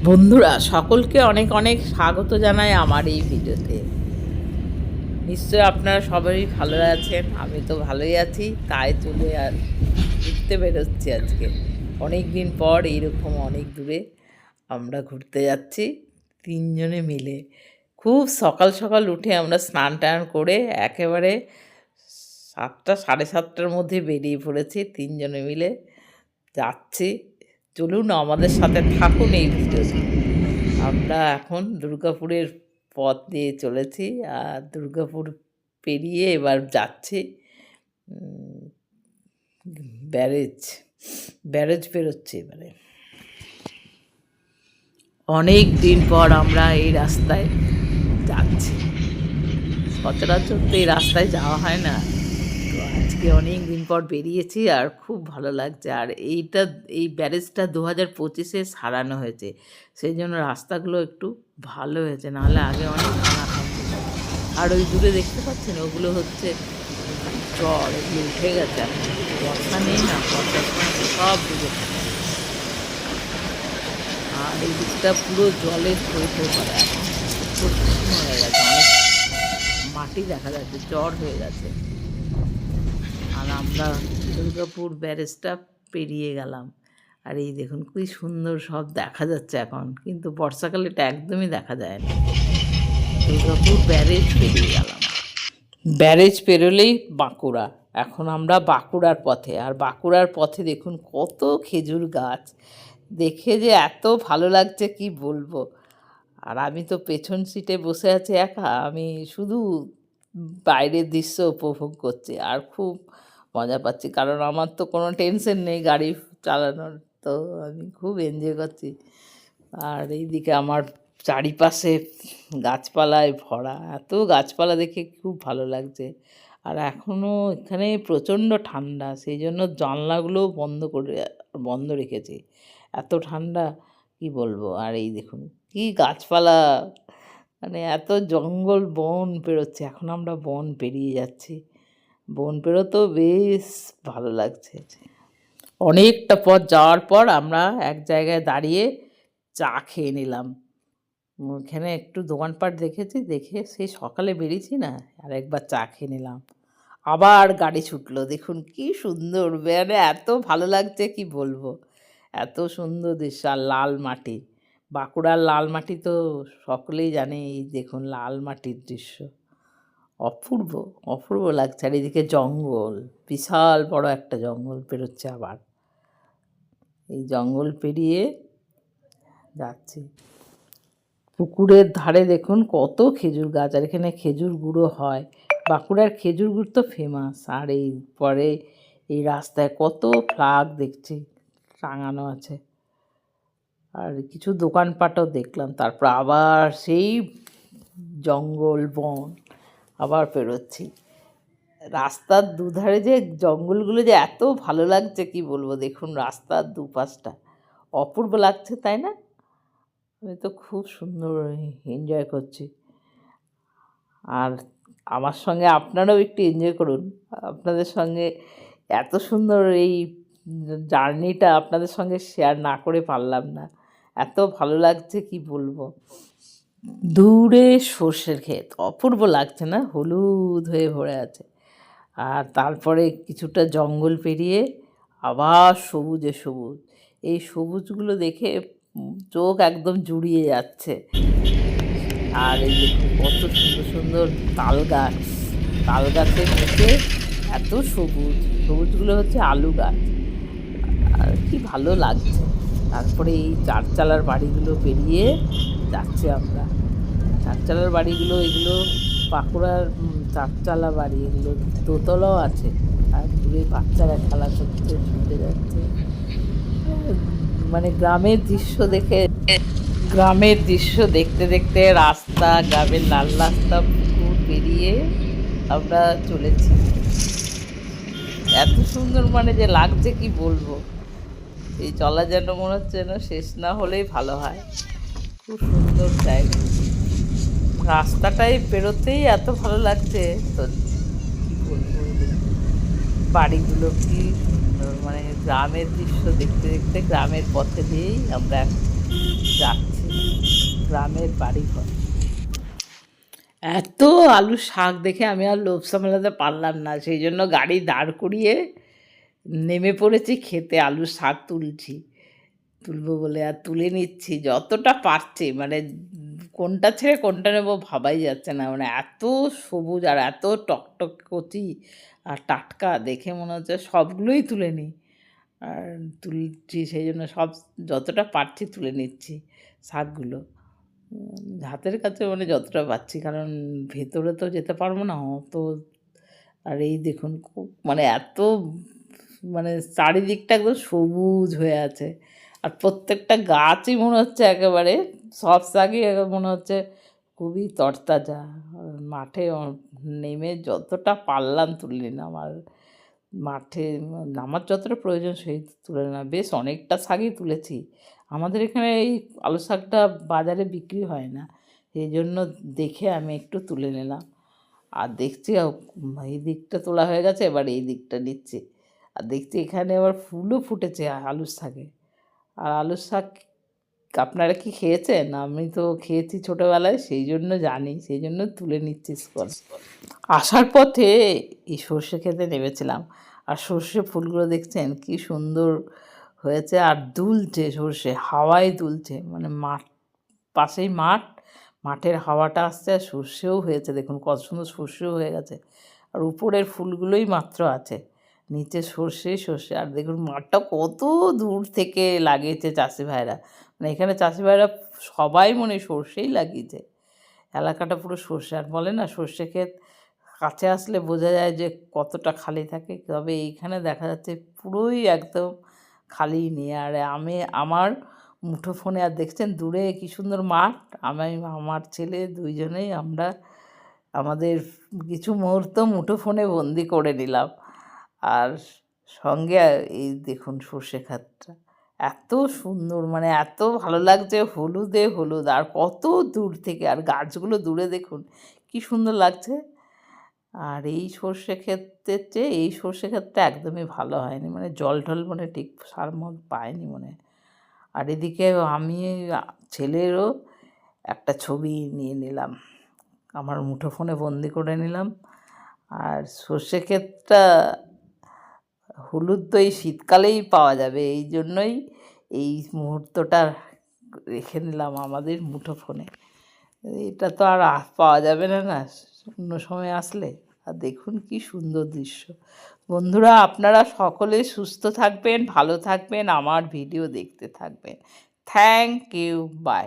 বন্ধুরা সকলকে অনেক অনেক স্বাগত জানাই আমার এই ভিডিওতে। নিশ্চয় আপনারা সবাই ভালো আছেন, আমি তো ভালোই আছি। তাই চলে আর ঘুরতে বেরোচ্ছি আজকে। অনেক দিন পর এইরকম অনেক দূরে আমরা ঘুরতে যাচ্ছি তিনজনে মিলে। খুব সকাল সকাল উঠে আমরা স্নান টান করে একেবারে 7টা সাড়ে 7টার মধ্যে বেরিয়ে পড়েছি তিনজনে মিলে যাচ্ছি। চলুন আমাদের সাথে থাকুন এই ভিডিওতে। আমরা এখন দুর্গাপুরের পথ দিয়ে চলেছি, আর দুর্গাপুর পেরিয়ে এবার যাচ্ছি ব্যারেজ ব্যারেজ পেরোচ্ছি এবারে। অনেক দিন পর আমরা এই রাস্তায় যাচ্ছি, সচরাচর তো এই রাস্তায় যাওয়া হয় না। তো আজকে অনেক দিন পর বেরিয়েছি আর খুব ভালো লাগছে। আর এই ব্যারেজটা 2025-এ সারানো হয়েছে, সেই জন্য রাস্তাগুলো একটু ভালো হয়েছে, নাহলে আগে অনেক ভাঙা থাকতো। আর ওই দূরে দেখতে পাচ্ছেন ওগুলো হচ্ছে চর, এগুলো উঠে গেছে। এখন বর্ষা নেই না, বর্ষার সময় সব ডুবে থাকে। আর এই দিকটা পুরো জলে হয়ে পড়ে, এখন পুরো শুকনো হয়ে গেছে, অনেক মাটি দেখা যাচ্ছে, চর হয়ে গেছে। আর আমরা দুর্গাপুর ব্যারেজটা পেরিয়ে গেলাম। আর এই দেখুন কি সুন্দর সব দেখা যাচ্ছে এখন, কিন্তু বর্ষাকালে এটা একদমই দেখা যায় না। দুর্গাপুর ব্যারেজ পেরিয়ে গেলাম। ব্যারেজ পেরোলেই বাঁকুড়া। এখন আমরা বাঁকুড়ার পথে, আর বাঁকুড়ার পথে দেখুন কত খেজুর গাছ, দেখে যে এত ভালো লাগছে কি বলবো। আর আমি তো পেছন সিটে বসে আছি একা, আমি শুধু বাইরের দৃশ্য উপভোগ করছি আর খুব মজা পাচ্ছি, কারণ আমার তো কোনো টেনশন নেই গাড়ি চালানোর, তো আমি খুব এনজয় করছি। আর এইদিকে আমার চারিপাশে গাছপালায় ভরা, এত গাছপালা দেখে খুব ভালো লাগছে। আর এখনও এখানে প্রচণ্ড ঠান্ডা, সেই জন্য জানলাগুলোও বন্ধ রেখেছি, এত ঠান্ডা কি বলবো। আর এই দেখুন কি গাছপালা, মানে এত জঙ্গল বন পেরোচ্ছে। এখন আমরা বন পেরিয়ে যাচ্ছি, বন পেরোতেও বেশ ভালো লাগছে। অনেকটা পথ যাওয়ার পর আমরা এক জায়গায় দাঁড়িয়ে চা খেয়ে নিলাম। ওখানে একটু দোকানপাট দেখেছি, দেখে সেই সকালে বেরিয়েছি না, আর একবার চা খেয়ে নিলাম। আবার গাড়ি ছুটলো, দেখুন কি সুন্দর, মানে এত ভালো লাগছে কি বলবো, এত সুন্দর দৃশ্য। আর লাল মাটি, বাঁকুড়ার লাল মাটি তো সকলেই জানে। এই দেখুন লাল মাটির দৃশ্য, অপূর্ব অপূর্ব লাগছে। আর এদিকে জঙ্গল, বিশাল বড় একটা জঙ্গল পেরোচ্ছে আবার, এই জঙ্গল পেরিয়ে যাচ্ছি। পুকুরের ধারে দেখুন কত খেজুর গাছ, আর এখানে খেজুর গুঁড়ো হয়, বাঁকুড়ার খেজুর গুড় তো ফেমাস। আর এই পরে এই রাস্তায় কত ফ্ল্যাগ দেখছি টাঙানো আছে, আর কিছু দোকানপাটও দেখলাম। তারপর আবার সেই জঙ্গল বন আবার পেরোচ্ছি। রাস্তার দুধারে যে জঙ্গলগুলো যে এত ভালো লাগছে কি বলবো, দেখুন রাস্তার দুপাশটা অপূর্ব লাগছে, তাই না? আমি তো খুব সুন্দর এনজয় করছি। আর আমার সঙ্গে আপনারাও একটু এনজয় করুন। আপনাদের সঙ্গে এত সুন্দর এই জার্নিটা আপনাদের সঙ্গে শেয়ার না করে পারলাম না, এত ভালো লাগছে কি বলবো। দূরে সর্ষের ক্ষেত, অপূর্ব লাগছে না, হলুদ হয়ে ভরে আছে। আর তারপরে কিছুটা জঙ্গল পেরিয়ে আবার সবুজে সবুজ, এই সবুজগুলো দেখে চোখ একদম জুড়িয়ে যাচ্ছে। আর এই দেখুন কত সুন্দর সুন্দর তাল গাছ, তাল গাছের নিচে এত সবুজ, সবুজগুলো হচ্ছে আলু গাছ, আর কি ভালো লাগছে। তারপরে এই চারচালার বাড়িগুলো পেরিয়ে যাচ্ছে আমরা। চারচালার বাড়িগুলো, এগুলো বাঁকুড়ার চারচালা বাড়ি, এগুলো দোতলাও আছে। আর দূরে বাচ্চারা খেলা করতে ছুটে যাচ্ছে, মানে গ্রামের দৃশ্য দেখতে দেখতে রাস্তা, গ্রামের লাল রাস্তা, পুকুর পেরিয়ে আমরা চলেছি। এত সুন্দর মানে যে লাগছে কি বলবো, এই চলা যেন মনে হচ্ছে যেন শেষ না হলেই ভালো হয়। খুব সুন্দর জায়গা, রাস্তাটাই পেরোতেই এত ভালো লাগছে, তো কী বলবো। বাড়িগুলো কি সুন্দর, মানে গ্রামের দৃশ্য দেখতে দেখতে গ্রামের পথে দিয়েই আমরা যাচ্ছি গ্রামের বাড়িঘর। এত আলু শাক দেখে আমি আর লোভ সামলাতে পারলাম না, সেই জন্য গাড়ি দাঁড় করিয়ে নেমে পড়েছি খেতে। আলুর শাক তুলবো বলে আর তুলে নিচ্ছি যতটা পারছি, মানে কোনটা ছেড়ে কোনটা নেবো ভাবাই যাচ্ছে না, মানে এত সবুজ আর এত টকটক কচি আর টাটকা দেখে মনে হচ্ছে সবগুলোই তুলে নিই। আর তুলছি সেই জন্য সব যতটা পারছি তুলে নিচ্ছি শাকগুলো হাতের কাছে, মানে যতটা পাচ্ছি, কারণ ভেতরে তো যেতে পারবো না অত। আর এই দেখুন খুব মানে এত মানে চারিদিকটা একদম সবুজ হয়ে আছে, আর প্রত্যেকটা গাছই মনে হচ্ছে একেবারে সব শাকই মনে হচ্ছে খুবই তরতাজা। মাঠে নেমে যতটা পারলাম তুলে নিলাম, আর মাঠে নামার যতটা প্রয়োজন সেই তুলে নিলাম। বেশ অনেকটা শাকই তুলেছি। আমাদের এখানে এই আলু শাকটা বাজারে বিক্রি হয় না, সেই জন্য দেখে আমি একটু তুলে নিলাম। আর দেখছি এই দিকটা তোলা হয়ে গেছে, এবার এই দিকটা নিচ্ছি। আর দেখছি এখানে আবার ফুলও ফুটেছে আলুর শাকে। আর আলুর শাক আপনারা কি খেয়েছেন? আমি তো খেয়েছি ছোটোবেলায়, সেই জন্য জানি, সেই জন্য তুলে নিচ্ছি স্পট। আসার পথে এই সর্ষে খেতে নেমেছিলাম, আর সর্ষে ফুলগুলো দেখছেন কি সুন্দর হয়েছে, আর দুলছে সর্ষে, হাওয়ায় দুলছে, মানে মাঠ পাশেই মাঠের হাওয়াটা আসছে, আর সর্ষেও হয়েছে দেখুন কত সুন্দর সর্ষেও হয়ে গেছে। আর উপরের ফুলগুলোই মাত্র আছে, নিচে সর্ষে। আর দেখুন মাঠটা কত দূর থেকে লাগিয়েছে চাষি ভাইরা, মানে এখানে চাষি ভাইরা সবাই মনে সর্ষেই লাগিয়েছে, এলাকাটা পুরো সর্ষে। আর বলে না সর্ষে ক্ষেত কাছে আসলে বোঝা যায় যে কতটা খালি থাকে, তবে এইখানে দেখা যাচ্ছে পুরোই একদম খালি নেই। আর আমার মুঠোফোনে, আর দেখছেন দূরে কী সুন্দর মাঠ, আমার ছেলে দুইজনেই আমরা আমাদের কিছু মুহূর্ত মুঠোফোনে বন্দি করে নিলাম। আর সঙ্গে এই দেখুন সর্ষে ক্ষেতটা এত সুন্দর, মানে এত ভালো লাগছে, হলুদে হলুদ, আর কত দূর থেকে, আর গাছগুলো দূরে দেখুন কি সুন্দর লাগছে। আর এই সর্ষে ক্ষেতের চেয়ে এই সর্ষে ক্ষেতটা একদমই ভালো হয়নি, মানে জল টল মানে ঠিক সার পায়নি মনে। আর এদিকে আমি ছেলেরও একটা ছবি নিয়ে নিলাম, আমার মুঠোফোনে বন্দি করে নিলাম। আর সর্ষে ক্ষেতটা হলুদ তো এই শীতকালেই পাওয়া যাবে, এই জন্যই এই মুহূর্তটা রেখে নিলাম আমাদের মুঠোফোনে। এটা তো আর পাওয়া যাবে না অন্য সময় আসলে। আর দেখুন কি সুন্দর দৃশ্য। বন্ধুরা আপনারা সকলে সুস্থ থাকবেন, ভালো থাকবেন, আমার ভিডিও দেখতে থাকবেন। Thank you, by.